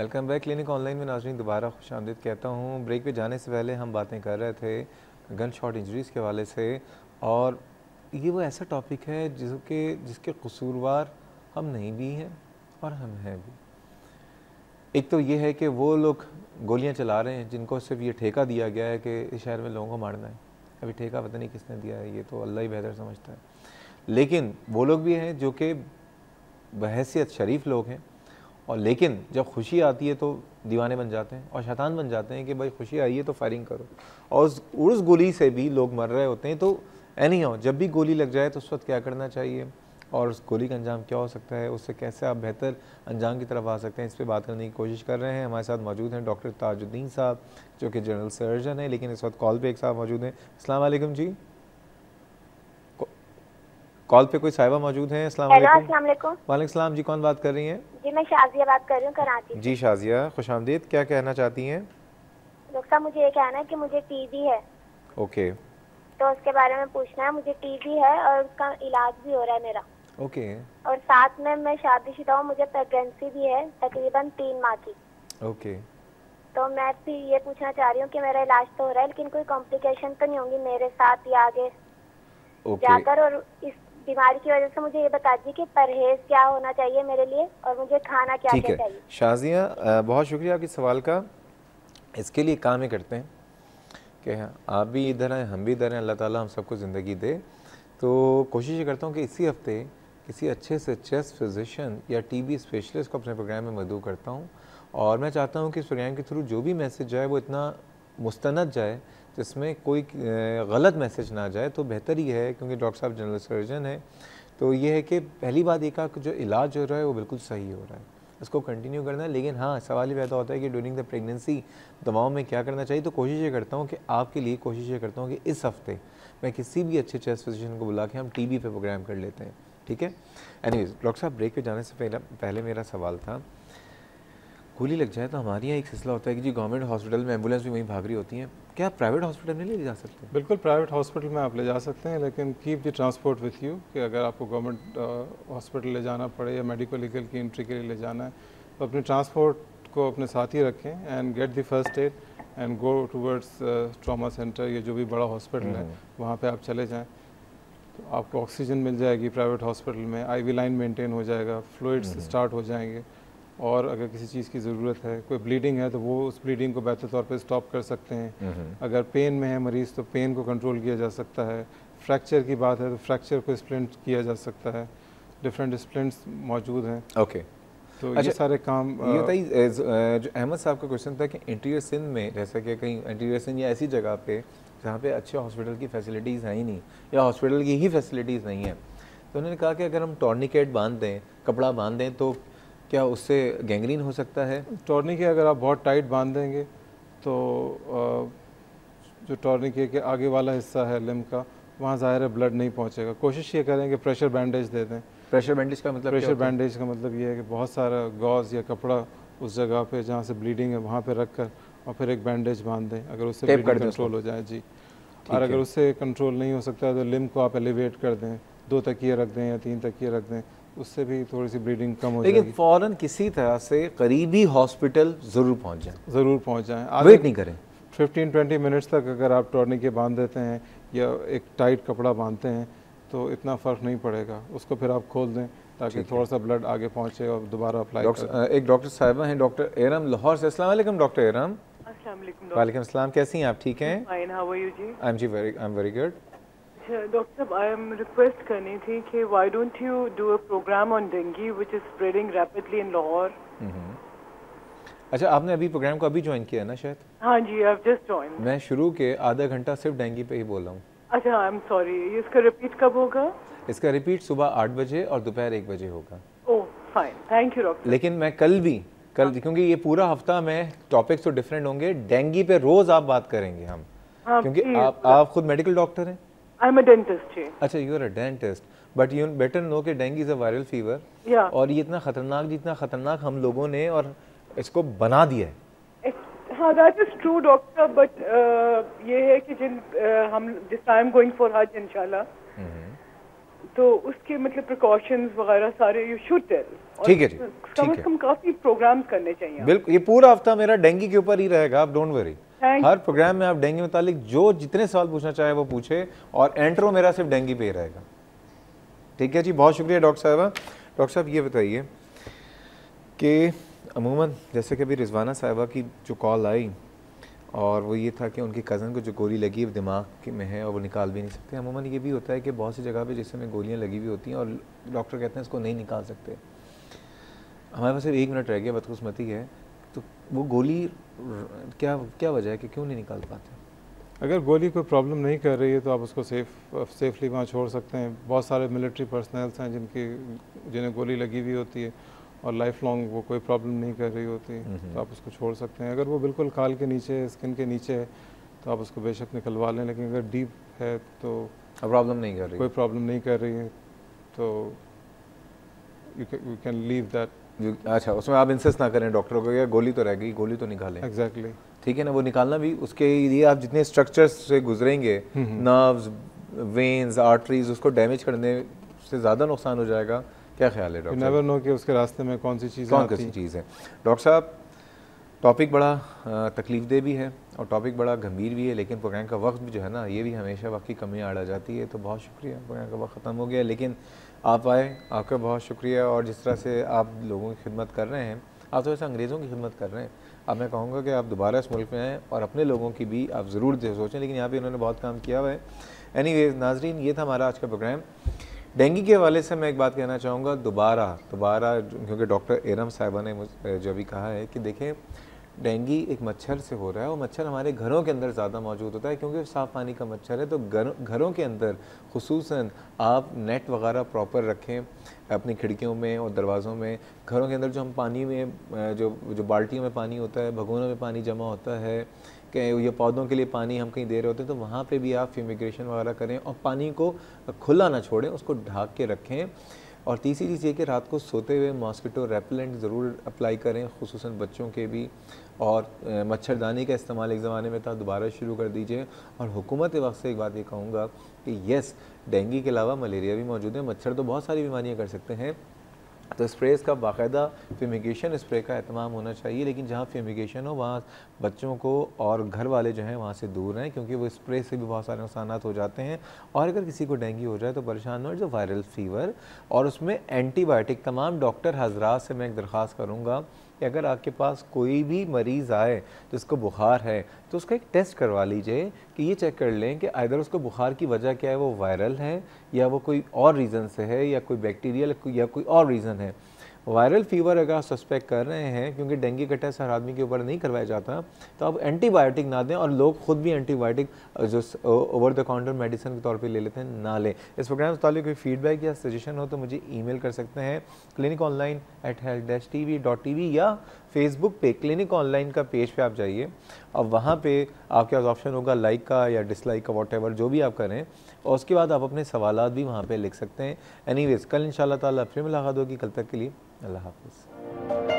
Welcome back clinic online में नाज़रीन, दोबारा खुशामदीद कहता हूँ। ब्रेक पे जाने से पहले हम बातें कर रहे थे गन शॉट इंजरीज़ के हवाले से, और ये वो ऐसा टॉपिक है जिसके कसूरवार हम नहीं भी हैं और हम हैं भी। एक तो ये है कि वो लोग गोलियाँ चला रहे हैं जिनको सिर्फ ये ठेका दिया गया है कि इस शहर में लोगों को मारना है। अभी ठेका पता नहीं किसने दिया है, ये तो अल्लाह ही बेहतर समझता है। लेकिन वो लोग भी हैं जो कि बहैसियत शरीफ लोग हैं, और लेकिन जब खुशी आती है तो दीवाने बन जाते हैं और शैतान बन जाते हैं कि भाई खुशी आई है तो फायरिंग करो, और उस गोली से भी लोग मर रहे होते हैं। तो एनी हाउ, जब भी गोली लग जाए तो उस वक्त क्या करना चाहिए और उस गोली का अंजाम क्या हो सकता है, उससे कैसे आप बेहतर अंजाम की तरफ आ सकते हैं, इस पर बात करने की कोशिश कर रहे हैं। हमारे साथ मौजूद हैं डॉक्टर ताजुद्दीन साहब, जो कि जनरल सर्जन है, लेकिन इस वक्त कॉल पे एक साहब मौजूद हैं। अस्सलाम वालेकुम जी। कॉल पे कोई साहिबा मौजूद हैं? अस्सलाम वालेकुम। वालेकुम सलाम जी, कौन बात कर रही हैं? जी मैं शाजिया बात कर रही हूँ कराची से। जी शाजिया, खुशामदीद। क्या कहना चाहती हैं? डॉक्टर साहब मुझे ये कहना है कि मुझे टीबी है। ओके। तो उसके बारे में पूछना है। मुझे टीबी है और उसका इलाज भी हो रहा है मेरा। ओके। और साथ में मैं शादीशुदा हूँ, मुझे प्रेगनेंसी भी है तकरीबन 3 माह की। ओके। तो मैं भी ये पूछना चाह रही हूँ कि मेरा इलाज तो हो रहा है, लेकिन कोई कॉम्प्लिकेशन तो नहीं होंगी मेरे साथ या आगे जाकर? और इस बीमारी की वजह से मुझे ये बता दीजिए कि परहेज क्या होना चाहिए मेरे लिए और मुझे खाना क्या क्या चाहिए। शाजिया, बहुत शुक्रिया आपके सवाल का। इसके लिए काम ही करते हैं कि आप भी इधर हैं, हम भी इधर हैं, अल्लाह ताला हम सबको ज़िंदगी दे। तो कोशिश ये करता हूँ कि इसी हफ्ते किसी अच्छे से चेस्ट फिजिशियन या टीबी स्पेशलिस्ट को अपने प्रोग्राम में मदऊ करता हूँ, और मैं चाहता हूँ कि इस प्रोग्राम के थ्रू जो भी मैसेज जाए वो इतना मुस्तनद जाए जिसमें कोई गलत मैसेज ना जाए, तो बेहतर ही है, क्योंकि डॉक्टर साहब जनरल सर्जन है। तो ये है कि पहली बात एक का जो इलाज हो रहा है वो बिल्कुल सही हो रहा है, इसको कंटिन्यू करना है। लेकिन हाँ, सवाल ये पैदा होता है कि ड्यूरिंग द प्रेगनेंसी दवाओं में क्या करना चाहिए। तो कोशिश ये करता हूँ कि आपके लिए कोशिश ये करता हूँ कि इस हफ्ते मैं किसी भी अच्छे चेस्ट फिजिशियन को बुला के हम टीबी पे प्रोग्राम कर लेते हैं, ठीक है। एनीवेज डॉक्टर साहब, ब्रेक पे जाने से पहले मेरा सवाल था, गोली लग जाए तो हमारे यहाँ एक सिलसिला होता है कि जी गवर्नमेंट हॉस्पिटल में एम्बुलेंस भी वहीं भाग रही होती हैं, क्या आप प्राइवेट हॉस्पिटल में ले जा सकते हैं? बिल्कुल, प्राइवेट हॉस्पिटल में आप ले जा सकते हैं, लेकिन keep the transport with you, कि अगर आपको गवर्नमेंट हॉस्पिटल ले जाना पड़े या मेडिकल लीगल की एंट्री के लिए ले जाना है तो अपने ट्रांसपोर्ट को अपने साथ ही रखें and get the first aid and go towards trauma centre या जो भी बड़ा हॉस्पिटल है वहाँ पे आप चले जाएं। तो आपको ऑक्सीजन मिल जाएगी प्राइवेट हॉस्पिटल में, IV लाइन मेंटेन हो जाएगा, फ्लूइड्स स्टार्ट हो जाएंगे, और अगर किसी चीज़ की ज़रूरत है, कोई ब्लीडिंग है तो वो उस ब्लीडिंग को बेहतर तौर पे स्टॉप कर सकते हैं। अगर पेन में है मरीज़ तो पेन को कंट्रोल किया जा सकता है। फ्रैक्चर की बात है तो फ्रैक्चर को स्प्लिंट किया जा सकता है, डिफरेंट स्प्लिंट्स मौजूद हैं। ओके। तो ये सारे काम ये बताइए, जो अहमद साहब का क्वेश्चन था कि इंटीरियर सिंध में, जैसे कि कहीं इंटीरियर सिंध या ऐसी जगह पे जहाँ पे अच्छे हॉस्पिटल की फैसिलिटीज़ हैं ही नहीं या हॉस्पिटल की ही फैसिलिटीज़ नहीं है, तो उन्होंने कहा कि अगर हम टॉर्निकेट बांध दें, कपड़ा बांध दें, तो क्या उससे गैंग्रीन हो सकता है? टॉर्निके अगर आप बहुत टाइट बांध देंगे तो जो टॉर्निके के आगे वाला हिस्सा है लिम्ब का, वहाँ ज़ाहिर है ब्लड नहीं पहुँचेगा। कोशिश ये करें कि प्रेशर बैंडेज दे दें। प्रेशर बैंडेज का मतलब? प्रेशर बैंडेज का मतलब ये है कि बहुत सारा गॉज या कपड़ा उस जगह पे जहाँ से ब्लीडिंग है वहाँ पे रख कर और फिर एक बैंडेज बांध दें, अगर उससे ब्लीडिंग कंट्रोल हो जाए। जी। और अगर उससे कंट्रोल नहीं हो सकता तो लिम्ब को आप एलिवेट कर दें, 2 तकिए रख दें या 3 तकिए रख दें, उससे भी थोड़ी सी ब्लीडिंग कम हो जाएगी। लेकिन फ़ौरन किसी तरह से करीबी हॉस्पिटल ज़रूर पहुँच जाएं। ज़रूर पहुँच जाएं, वेट नहीं करें। 15-20 मिनट्स तक अगर आप टॉर्निके बांध देते हैं या एक टाइट कपड़ा बांधते हैं तो इतना फ़र्क नहीं पड़ेगा। उसको फिर आप खोल दें ताकि थोड़ा सा ब्लड आगे पहुँचे और दोबारा अप्लाई करें। एक डॉक्टर साहिबा हैं, डॉक्टर एरम लाहौर से। अस्सलाम वालेकुम डॉक्टर एरम। वालेकुम अस्सलाम, कैसी हैं आप? ठीक हैं? Fine, how are you ji? I am very good. Doctor साहब, आई एम रिक्वेस्ट करनी थी कि why don't you do a programme on dengue which is spreading rapidly in Lahore. अच्छा, आपने अभी प्रोग्राम को अभी ज्वाइन किया ना शायद? हाँ जी, आई हैव जस्ट जॉइन्ड। मैं शुरू के आधा घंटा सिर्फ डेंगू पे ही बोल रहा हूँ। अच्छा, आई एम सॉरी, इसका रिपीट कब होगा? इसका रिपीट सुबह 8 बजे और दोपहर 1 बजे होगा। ओह फाइन, थैंक यू डॉक्टर। लेकिन मैं कल क्योंकि ये पूरा हफ्ता में टॉपिक्स तो डिफरेंट होंगे, डेंगू पे रोज आप बात करेंगे हम। क्योंकि आप खुद मेडिकल डॉक्टर हैं। I am a dentist. अच्छा, you are a dentist, but you better know कि dengue is a viral fever, और ये इतना खतरनाक, जितना खतरनाक हम लोगों ने और इसको बना दिया है। हाँ, that is true doctor, but ये है कि हम दिस टाइम गोइंग फॉर हज इंशाल्लाह, तो उसके मतलब प्रिकॉशंस वगैरह सारे यू शुड टेल। ठीक है जी, कम से कम काफी प्रोग्राम्स करने चाहिए। बिल्कुल, ये पूरा हफ्ता मेरा डेंगू के ऊपर ही रहेगा, आप डोंट वरी। हर प्रोग्राम में आप डेंगू मुतालिक जो जितने सवाल पूछना चाहे वो पूछे, और एंट्रो मेरा सिर्फ डेंगू पे ही रहेगा। ठीक है जी, बहुत शुक्रिया डॉक्टर साहबा। डॉक्टर साहब ये बताइए कि अमूमन जैसे कि अभी रिजवाना साहिबा की जो कॉल आई और वो ये था कि उनकी कज़न को जो गोली लगी है दिमाग में है और वो निकाल भी नहीं सकते। अमूमन ये भी होता है कि बहुत सी जगह पे जिसमें गोलियां लगी हुई होती हैं और डॉक्टर कहते हैं इसको नहीं निकाल सकते। हमारे पास सिर्फ 1 मिनट रह गया, बदकिस्मती है, तो वो गोली क्या वजह है कि क्यों नहीं निकाल पाते? अगर गोली कोई प्रॉब्लम नहीं कर रही है तो आप उसको सेफली वहाँ छोड़ सकते हैं। बहुत सारे मिलिट्री पर्सनल्स हैं जिन्हें गोली लगी हुई होती है और लाइफ लॉन्ग वो कोई प्रॉब्लम नहीं कर रही होती, तो आप उसको छोड़ सकते हैं। अगर वो बिल्कुल खाल के नीचे, स्किन के नीचे है, तो आप उसको बेशक निकलवा लें, लेकिन अगर डीप है तो प्रॉब्लम नहीं कर रही, कोई प्रॉब्लम नहीं कर रही है तो यू कैन लीव दैट। अच्छा, उसमें आप इंसिस्ट ना करें डॉक्टर को, गोली तो रह गई, गोली तो निकालें। एग्जैक्टली, ठीक है ना, वो निकालना भी उसके लिए आप जितने स्ट्रक्चर्स से गुजरेंगे, नर्व्स, वेन्स, आर्टरीज, उसको डैमेज करने से ज़्यादा नुकसान हो जाएगा। क्या ख्याल है डॉक्टर? नेवर नो कि उसके रास्ते में कौन सी चीज़ है। डॉक्टर साहब, टॉपिक बड़ा तकलीफदेह भी है और टॉपिक बड़ा गंभीर भी है, लेकिन प्रोग्राम का वक्त भी जो है ना, ये भी हमेशा वक्त की कमी आ जाती है। तो बहुत शुक्रिया, प्रोग्राम का वक्त ख़त्म हो गया, लेकिन आप आए, आपका बहुत शुक्रिया। और जिस तरह से आप लोगों की खिदमत कर रहे हैं, आप तो वैसे अंग्रेज़ों की खिदमत कर रहे हैं। अब मैं कहूँगा कि आप दोबारा इस मुल्क में आएँ और अपने लोगों की भी आप ज़रूर सोचें, लेकिन यहाँ पे उन्होंने बहुत काम किया हुआ है। एनीवेज नाजरीन, ये था हमारा आज का प्रोग्राम। डेंगू के हवाले से मैं एक बात कहना चाहूँगा दोबारा, क्योंकि डॉक्टर एरम साहिबा ने जो भी कहा है कि देखें, डेंगू एक मच्छर से हो रहा है और मच्छर हमारे घरों के अंदर ज़्यादा मौजूद होता है क्योंकि साफ़ पानी का मच्छर है। तो घरों के अंदर खुसूसन आप नेट वगैरह प्रॉपर रखें अपनी खिड़कियों में और दरवाज़ों में। घरों के अंदर जो हम पानी में जो बाल्टियों में पानी होता है, भगोनों में पानी जमा होता है, कि ये पौधों के लिए पानी हम कहीं दे रहे होते हैं, तो वहाँ पे भी आप फ्यूमिगेशन वगैरह करें और पानी को खुला ना छोड़ें, उसको ढक के रखें। और तीसरी चीज़ ये कि रात को सोते हुए मॉस्किटो रेपेलेंट ज़रूर अप्लाई करें, खुसूसन बच्चों के भी। और मच्छरदानी का इस्तेमाल एक ज़माने में था, दोबारा शुरू कर दीजिए। और हुकूमत के वक्त से एक बात ये कहूँगा कि येस, डेंगू के अलावा मलेरिया भी मौजूद है, मच्छर तो बहुत सारी बीमारियाँ कर सकते हैं। तो स्प्रेस का बाकायदा फ्यूमिगेशन स्प्रे का एहतमाम होना चाहिए, लेकिन जहाँ फ्यूमिगेशन हो वहाँ बच्चों को और घर वाले जो हैं वहाँ से दूर रहें, क्योंकि वो स्प्रे से भी बहुत सारे नुकसान हो जाते हैं। और अगर किसी को डेंगू हो जाए तो परेशान हो, जो वायरल फीवर और उसमें एंटीबायोटिक। तमाम डॉक्टर हजरात से मैं एक दरख्वास्त करूँगा कि अगर आपके पास कोई भी मरीज़ आए तो उसको बुखार है तो उसका एक टेस्ट करवा लीजिए कि ये चेक कर लें कि आइदर उसको बुखार की वजह क्या है, वो वायरल है या वो कोई और रीज़न से है या कोई बैक्टीरियल या कोई और रीज़न है। वायरल फीवर अगर आप सस्पेक्ट कर रहे हैं, क्योंकि डेंगू का टेस्ट हर आदमी के ऊपर नहीं करवाया जाता, तो आप एंटीबायोटिक ना दें। और लोग खुद भी एंटीबायोटिक जो ओवर द काउंटर मेडिसिन के तौर पे ले लेते हैं, ना लें। इस प्रोग्राम से ताल्लुक़ कोई फीडबैक या सजेशन हो तो मुझे ईमेल कर सकते हैं cliniconline@health-tv या फेसबुक पे क्लिनिक ऑनलाइन का पेज पे आप जाइए और वहाँ पे आपके पास ऑप्शन होगा लाइक का या डिसलाइक का, वॉटेवर जो भी आप करें, और उसके बाद आप अपने सवालात भी वहाँ पे लिख सकते हैं। एनीवेज, कल इंशाल्लाह ताला फिर मुलाकात होगी। कल तक के लिए अल्लाह हाफ़िज़।